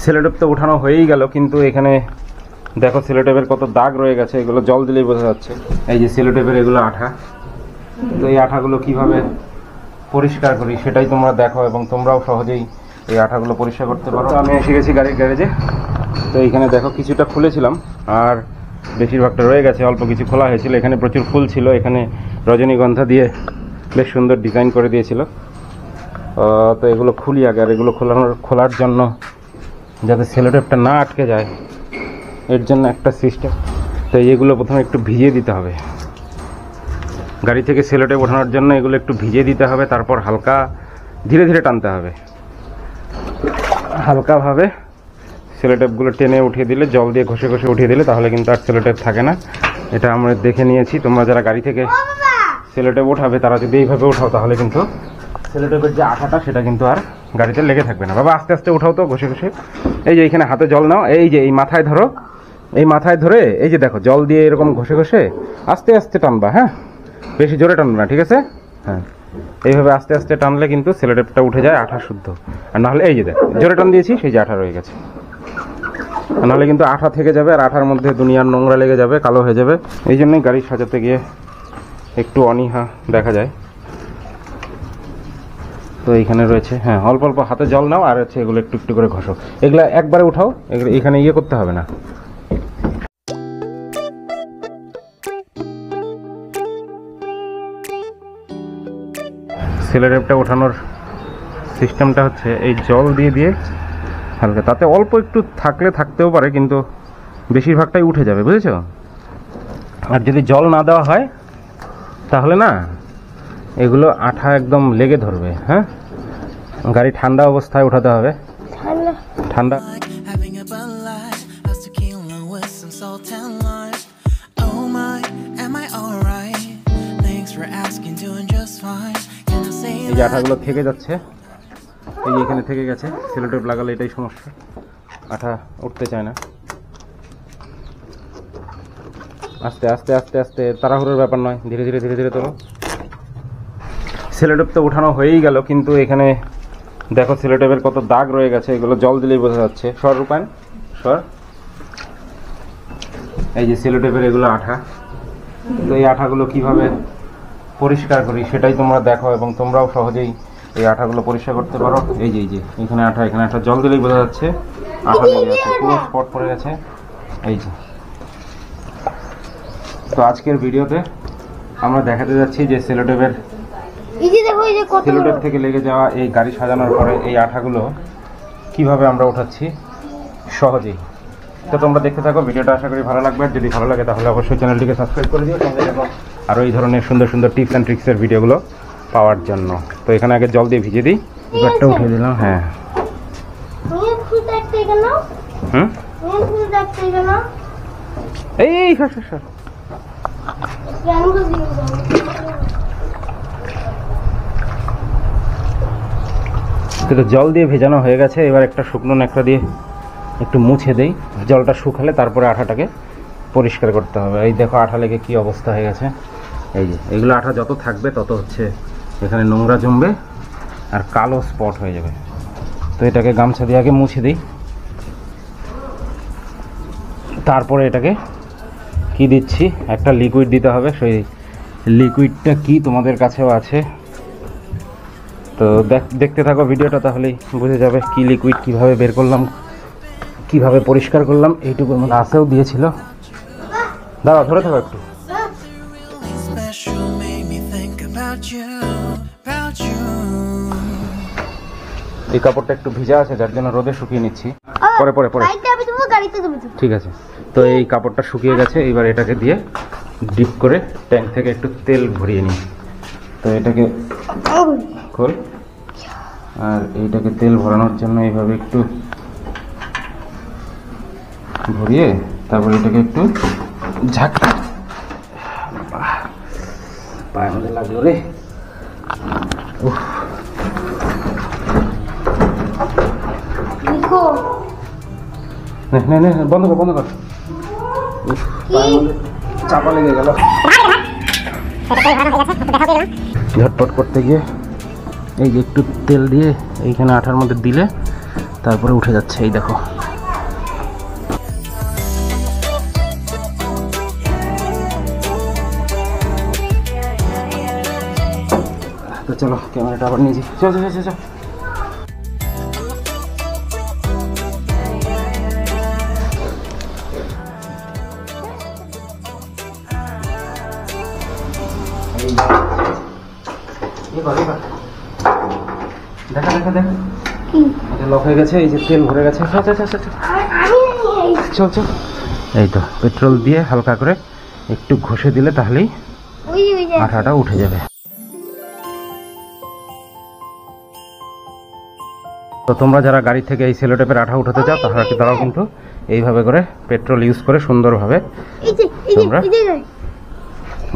Sellotape তো উঠানো হয়েই গেল, কিন্তু এখানে দেখো সেলোটেপের কত দাগ রয়ে গেছে, এগুলো জল দিলেই বোঝা যাচ্ছে। এই যে সেলোটেপের এগুলো আঠা, তো এই আঠাগুলো কিভাবে পরিষ্কার করি সেটাই তোমরা দেখো, এবং তোমরাও সহজেই এই আঠাগুলো পরিষ্কার করতে পারো। আমি এসে গেছি গাড়ির গ্যারেজে। তো এইখানে দেখো কিছুটা খুলেছিলাম আর বেশিরভাগটা রয়ে গেছে, অল্প কিছু খোলা হয়েছিল। এখানে প্রচুর ফুল ছিল, এখানে রজনীগন্ধা দিয়ে বেশ সুন্দর ডিজাইন করে দিয়েছিল। তো এগুলো খুলি আগে, আর এগুলো খোলার জন্য যাতে সেলোটেপটা না আটকে যায় এর জন্য একটা সিস্টেম। তো এগুলো প্রথমে একটু ভিজিয়ে দিতে হবে, গাড়ি থেকে সেলোটেপ ওঠানোর জন্য এগুলো একটু ভিজিয়ে দিতে হবে। তারপর হালকা ধীরে ধীরে টানতে হবে, হালকাভাবে সেলোটেপগুলো টেনে উঠিয়ে দিলে, জল দিয়ে ঘষে ঘষে উঠিয়ে দিলে তাহলে কিন্তু আর সেলোটেপ থাকে না। এটা আমরা দেখে নিয়েছি। তোমরা যারা গাড়ি থেকে সেলোটেপ ওঠাবে তারা যদি এইভাবে ওঠাও তাহলে কিন্তু সেলোটেপের যে আঠাটা সেটা কিন্তু আর গাড়িতে লেগে থাকবে না। বাবা আস্তে আস্তে উঠাও তো ঘষে ঘষে। এই যে এইখানে হাতে জল নাও, এই যে এই মাথায় ধরো, এই মাথায় ধরে এই যে দেখো জল দিয়ে এরকম ঘষে ঘষে আস্তে আস্তে টানবা। হ্যাঁ, বেশি জোরে টানবে না, ঠিক আছে? হ্যাঁ, এইভাবে আস্তে আস্তে টানলে কিন্তু সেলোটেপটা উঠে যায় আঠা শুদ্ধ। আর নাহলে এই যে দেখো জোরে টান দিয়েছি, সেই যে আঠা রয়ে গেছে, নাহলে কিন্তু আঠা থেকে যাবে আর আঠার মধ্যে দুনিয়ার নোংরা লেগে যাবে, কালো হয়ে যাবে। এই জন্যই গাড়ি সাজাতে গিয়ে একটু অনীহা দেখা যায়। তো এইখানে রয়েছে, হ্যাঁ অল্প অল্প হাতে জল নাও আর হচ্ছে এগুলো একটু একটু করে ঘষো। এগুলো একবারে উঠাও, এগুলো এখানে ইয়ে করতে হবে না। সেলোটেপটা ওঠানোর সিস্টেমটা হচ্ছে এই জল দিয়ে দিয়ে হালকা, তাতে অল্প একটু থাকলে থাকতেও পারে, কিন্তু বেশিরভাগটাই উঠে যাবে, বুঝেছো? আর যদি জল না দেওয়া হয় তাহলে না এগুলো আঠা একদম লেগে ধরবে। হ্যাঁ, গাড়ি ঠান্ডা অবস্থায় উঠাতে হবে, ঠান্ডা। এই যে আঠাগুলো থেকে যাচ্ছে, এই যে এখানে থেকে গেছে, সেলোটেপ লাগালে এটাই সমস্যা, আঠা উঠতে চায় না। আস্তে আস্তে আস্তে আস্তে, তাড়াহুড়োর ব্যাপার নয়, ধীরে ধীরে ধীরে ধীরে তোলো। সেলোটেপ তো উঠানো হয়েই গেল, কিন্তু এখানে দেখো সেলোটেপের কত দাগ রয়ে গেছে, এগুলো জল দিলেই বোঝা যাচ্ছে। সর রূপায়ণ সর। এই যে সেলোটেপের এগুলো আঠা, তো এই আঠাগুলো কিভাবে পরিষ্কার করি সেটাই তোমরা দেখো, এবং তোমরাও সহজেই এই আঠাগুলো পরিষ্কার করতে পারো। এই যে এখানে আঠা, এখানে আঠা, জল দিলেই বোঝা যাচ্ছে আঠা লেগে গেছে, পুরো স্পট পড়ে গেছে। এই যে, তো আজকের ভিডিওতে আমরা দেখাতে যাচ্ছি যে সেলোটেপ থেকে লেগে যাওয়া এই গাড়ি সাজানোর পরে এই আঠাগুলো কিভাবে আমরা উঠাচ্ছি সহজেই। তো তোমরা দেখতে থাকো ভিডিওটা, আশা করি ভালো লাগবে। যদি ভালো লাগে তাহলে অবশ্যই চ্যানেলটিকে সাবস্ক্রাইব করে দিও, সঙ্গে দেখো আরও এই ধরনের সুন্দর সুন্দর টিপস অ্যান্ড ট্রিক্সের ভিডিওগুলো পাওয়ার জন্য। তো এখানে আগে জল দিয়ে ভিজিয়ে দিই, এবারটা উঠিয়ে দিলাম। হ্যাঁ, এই কিন্তু জল দিয়ে ভেজানো হয়ে গেছে। এবার একটা শুকনো ন্যাকড়া দিয়ে একটু মুছে দেই, জলটা শুকালে তারপরে আঠাটাকে পরিষ্কার করতে হবে। এই দেখো আঠা লেগে কি অবস্থা হয়ে গেছে। এই যে এগুলো আঠা যত থাকবে তত হচ্ছে এখানে নোংরা জমবে আর কালো স্পট হয়ে যাবে। তো এটাকে গামছা দিয়ে আগে মুছে দিই, তারপরে এটাকে কি দিচ্ছি, একটা লিকুইড দিতে হবে। সেই লিকুইডটা কি তোমাদের কাছেও আছে, তো দেখতে থাকো ভিডিওটা, তাহলেই বুঝে যাবে কি লিকুইড, কিভাবে বের করলাম, কিভাবে পরিষ্কার করলাম। এইটুকুর মধ্যে আসেও দিয়েছিল, দাঁড়া ধরে থাকো একটু। এই কাপড়টা একটু ভিজা আছে যার জন্য রোদে শুকিয়ে নিচ্ছি, পরে পরে পরে ঠিক আছে। তো এই কাপড়টা শুকিয়ে গেছে, এবার এটাকে দিয়ে ডিপ করে ট্যাঙ্ক থেকে একটু তেল ভরিয়ে নিই। তো এটাকে খোল, আর এইটাকে তেল ভরানোর জন্য এইভাবে একটু ভরিয়ে তারপর এটাকে একটু ঝাঁকা, পায়ের মধ্যে লাগলো রে। বন্ধ কর বন্ধ কর, চাপা লেগে গেল। ঝটপট করতে গিয়ে এই যে একটু তেল দিয়ে এইখানে আঠার মধ্যে দিলে তারপরে উঠে যাচ্ছে, এই দেখো। তো চলো ক্যামেরাটা আবার নিয়ে যাই, চল চল চল চল। দেখা দেখা দেখ এটা লক হয়ে গেছে, এই যে তেল ভরে গেছে। চল চল, এই তো পেট্রোল দিয়ে হালকা করে একটু ঘষে দিলে তাহলেই আঠাটা উঠে যাবে। তো তোমরা যারা গাড়ি থেকে এই সেলোটেপের আঠা উঠাতে চাও তারাও কিন্তু এইভাবে করে পেট্রোল ইউজ করে সুন্দরভাবে তোমরা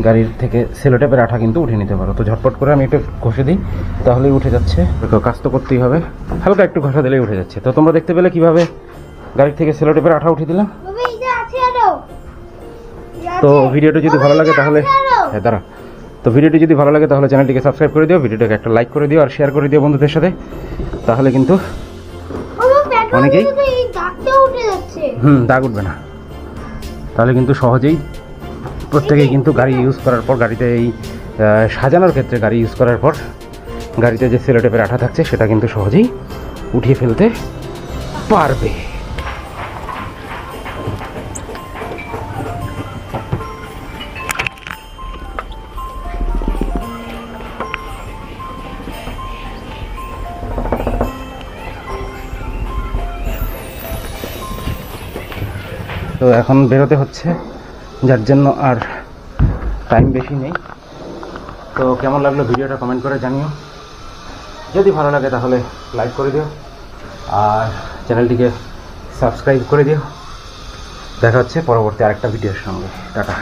গাড়ির থেকে সেলোটেপের আঠা কিন্তু উঠে নিতে পারো। তো ঝটপট করে আমি একটু ঘষে দিই, তাহলেই উঠে যাচ্ছে। কাজ তো করতেই হবে, হালকা একটু ঘষা দিলেই উঠে যাচ্ছে। তো তোমরা দেখতে পেলে কিভাবে গাড়ির থেকে সেলোটেপের আঠা উঠে দিলাম। তো ভিডিওটি যদি ভালো লাগে তাহলে তো ভিডিওটি যদি ভালো লাগে তাহলে চ্যানেলটিকে সাবস্ক্রাইব করে দিও, ভিডিওটাকে একটা লাইক করে দিও আর শেয়ার করে দিও বন্ধুদের সাথে। তাহলে কিন্তু অনেকেই দাগ উঠবে না, তাহলে কিন্তু সহজেই প্রত্যেকেই কিন্তু গাড়ি ইউজ করার পর, গাড়িতে এই সাজানোর ক্ষেত্রে গাড়ি ইউজ করার পর গাড়িতে যে সেলোটেপের আঠা থাকছে সেটা কিন্তু সহজেই উঠিয়ে ফেলতে পারবে। তো এখন বেরোতে হচ্ছে, যার জন্য আর টাইম বেশি নেই। তো কেমন লাগলো ভিডিওটা কমেন্ট করে জানিও, যদি ভালো লাগে তাহলে লাইক করে দিও আর চ্যানেলটিকে সাবস্ক্রাইব করে দিও। দেখা হচ্ছে পরবর্তী আরেকটা ভিডিওর সঙ্গে। টাটা।